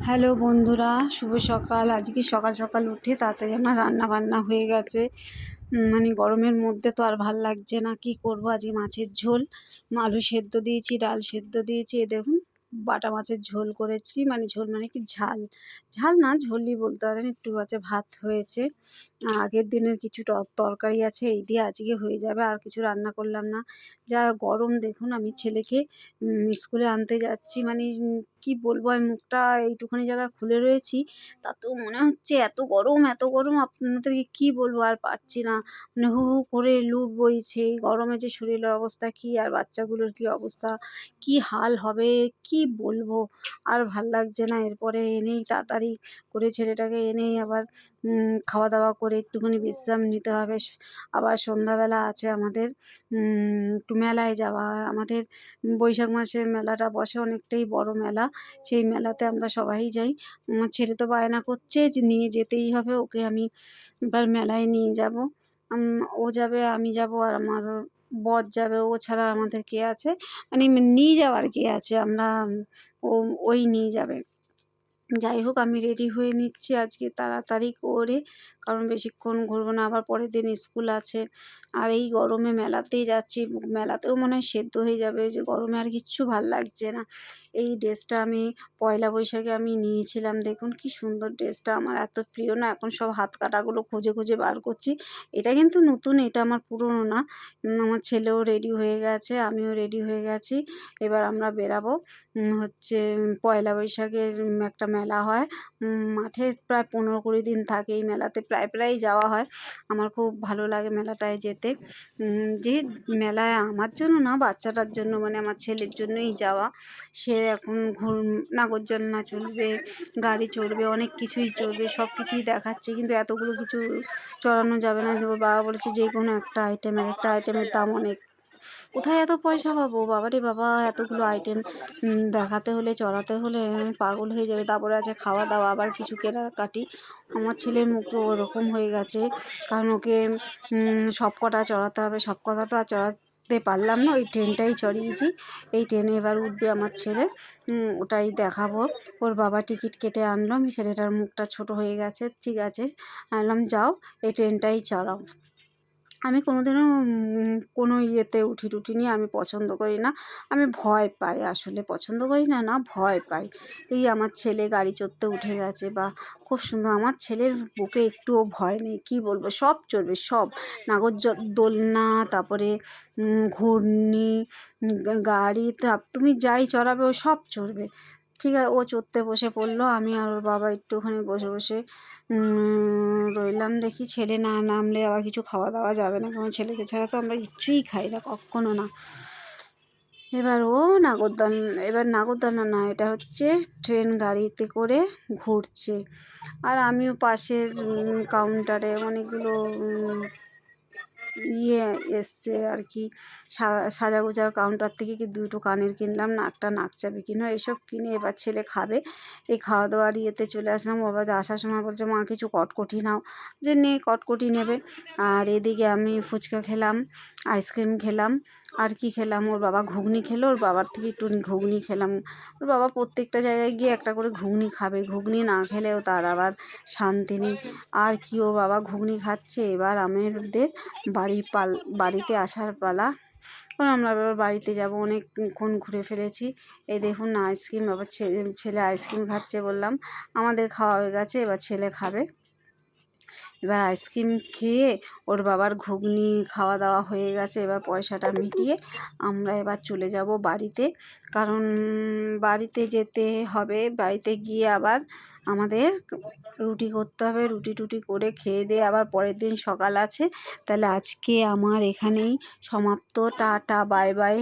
Hello বন্ধুরা, শুভ সকাল। আজকে সকাল সকাল উঠে তাড়াতাড়ি আমার রান্না বান্না হয়ে গেছে। মানে গরমের মধ্যে তো আর ভাল লাগছে না, কি করব। আজকে মাছের ঝোল, আলু সেদ্ধ দিয়েছি, ডাল সেদ্ধ দিয়েছি। এ দেখুন, বাটা মাছের ঝোল করেছি। মানে ঝোল মানে কি, ঝাল ঝাল না, ঝোলই বলতে পারেন। একটু আছে, ভাত হয়েছে, আগের দিনের কিছু তরকারি আছে, এই দিয়ে আজকে হয়ে যাবে। আর কিছু রান্না করলাম না। যা গরম দেখুন। আমি ছেলেকে স্কুলে আনতে যাচ্ছি। মানে কি বলবো, আমি মুখটা এইটুখানি জায়গা খুলে রয়েছি, তাতেও মনে হচ্ছে এত গরম, এত গরম, আপনাদেরকে কি বলবো, আর পারছি না। মানে হু হু করে লু বইছে। এই গরমে যে শরীরের অবস্থা কি, আর বাচ্চাগুলোর কি অবস্থা, কি হাল হবে, কি বলবো। আর ভাল লাগছে না। এরপরে এনেই তাড়াতাড়ি করে ছেলেটাকে এনেই আবার খাওয়া দাওয়া করে একটুখানি বিশ্রাম নিতে হবে। আবার সন্ধ্যাবেলা আছে আমাদের একটু মেলায় যাওয়া হয়। আমাদের বৈশাখ মাসে মেলাটা বসে, অনেকটাই বড় মেলা। সেই মেলাতে আমরা সবাই যাই। আমার ছেলে তো বায়না করছে যে নিয়ে যেতেই হবে ওকে, আমি এবার মেলায় নিয়ে যাব। ও যাবে, আমি যাব, আর আমার বর যাবে। ও ছাড়া আমাদের কে আছে, মানে নিয়ে যাওয়ার কে আছে, আমরা ও ওই নিয়ে যাবে। যাই হোক, আমি রেডি হয়ে নিচ্ছি আজকে তাড়াতাড়ি করে, কারণ বেশিক্ষণ ঘুরবো না, আবার পরের দিন স্কুল আছে। আর এই গরমে মেলাতেই যাচ্ছি, মেলাতেও মনে হয় সেদ্ধ হয়ে যাবে, যে গরমে আর কিচ্ছু ভাল লাগছে না। এই ড্রেসটা আমি পয়লা বৈশাখে আমি নিয়েছিলাম, দেখুন কি সুন্দর ড্রেসটা, আমার এত প্রিয় না। এখন সব হাত কাটাগুলো খুঁজে খুঁজে বার করছি। এটা কিন্তু নতুন, এটা আমার পুরনো না। আমার ছেলেও রেডি হয়ে গেছে, আমিও রেডি হয়ে গেছি। এবার আমরা বেরাবো। হচ্ছে পয়লা বৈশাখের একটা মেলা হয় মাঠে, প্রায় 15-20 দিন থাকে এই মেলাতে, প্রায় যাওয়া হয়। আমার খুব ভালো লাগে মেলাটায় যেতে। যে মেলায় আমার জন্য না, বাচ্চাটার জন্য, মানে আমার ছেলের জন্যই যাওয়া। সে এখন নাগরদোলনা চড়বে, গাড়ি চড়বে, অনেক কিছুই চড়বে, সব কিছুই দেখাচ্ছে। কিন্তু এতগুলো কিছু চড়ানো যাবে না, যে ওর বাবা বলেছে যে কোনো একটা আইটেম, এক একটা আইটেমের দাম অনেক। কোথায় এত পয়সা পাবো, বাবারে বাবা, এতগুলো আইটেম দেখাতে হলে, চড়াতে হলে আমি পাগল হয়ে যাবে। তারপরে আছে খাওয়া দাওয়া, আবার কিছু কেনাকাটি। আমার ছেলের মুখটা ওরকম হয়ে গেছে, কারণ ওকে সব কটা চড়াতে হবে। সব কটা তো আর চড়াতে পারলাম না, ওই ট্রেনটাই চড়িয়েছি। এই ট্রেনে এবার উঠবে আমার ছেলে, ওটাই দেখাবো। ওর বাবা টিকিট কেটে আনলো, আমি ছেলেটার মুখটা ছোট হয়ে গেছে, ঠিক আছে, আনলাম, যাও এই ট্রেনটাই চালাও। আমি কোনোদিনও কোনো ইয়েতে উঠি টুঠিনি, আমি পছন্দ করি না। আমি ভয় পাই, আসলে পছন্দ করি না, না ভয় পাই। এই আমার ছেলে গাড়ি চড়তে উঠে গেছে, বা খুব সুন্দর। আমার ছেলের বুকে একটুও ভয় নেই, কি বলবো, সব চড়বে, সব দোলনা, তারপরে ঘূর্ণি, গাড়ি, তা তুমি যাই চড়াবে ও সব চড়বে। ঠিক আছে, ও চড়তে বসে পড়লো, আমি আর ওর বাবা একটুখানি বসে বসে রইলাম। দেখি ছেলে না নামলে আবার কিছু খাওয়া দাওয়া যাবে না, কারণ ছেলেকে ছাড়া তো আমরা কিচ্ছুই খাই না, কখনো না। এবার ও নাগরদোলনা না, এটা হচ্ছে ট্রেন, গাড়িতে করে ঘুরছে। আর আমিও পাশের কাউন্টারে অনেকগুলো ইয়ে এসছে আর কি, সাজাগোজার কাউন্টার থেকে কি দুটো কানের কিনলাম, না একটা নাকচাবি কিনো, এসব কিনে এবার ছেলে খাবে। এই খাওয়া দাওয়ার ইয়েতে চলে আসলাম। আবার আসার সময় বলছে, মা কিছু কটকটি নাও, যে নে, কটকটি নেবে। আর এদিকে আমি ফুচকা খেলাম, আইসক্রিম খেলাম, আর কি খেলাম, ওর বাবা ঘুগনি খেলো, ওর বাবার থেকে একটু ঘুগনি খেলাম। ওর বাবা প্রত্যেকটা জায়গায় গিয়ে একটা করে ঘুগনি খাবে, ঘুগনি না খেলেও তার আবার শান্তি নেই। আর কি, ও বাবা ঘুগনি খাচ্ছে। এবার আমাদের বাড়িতে আসার পালা, কারণ আমরা এবার বাড়িতে যাব, অনেকক্ষণ ঘুরে ফেলেছি। এই দেখুন না, আইসক্রিম, আবার ছেলে আইসক্রিম খাচ্ছে, বললাম আমাদের খাওয়া হয়ে গেছে, এবার ছেলে খাবে। এবার আইসক্রিম খেয়ে ওর বাবার ঘুগনি খাওয়া দাওয়া হয়ে গেছে, এবার পয়সাটা মিটিয়ে আমরা এবার চলে যাব বাড়িতে, কারণ বাড়িতে যেতে হবে। বাড়িতে গিয়ে আবার আমাদের রুটি করতে হবে, রুটি টুটি করে খেয়ে দিয়ে আবার পরের দিন সকাল আছে। তাহলে আজকে আমার এখানেই সমাপ্ত, টাটা, বাই বাই।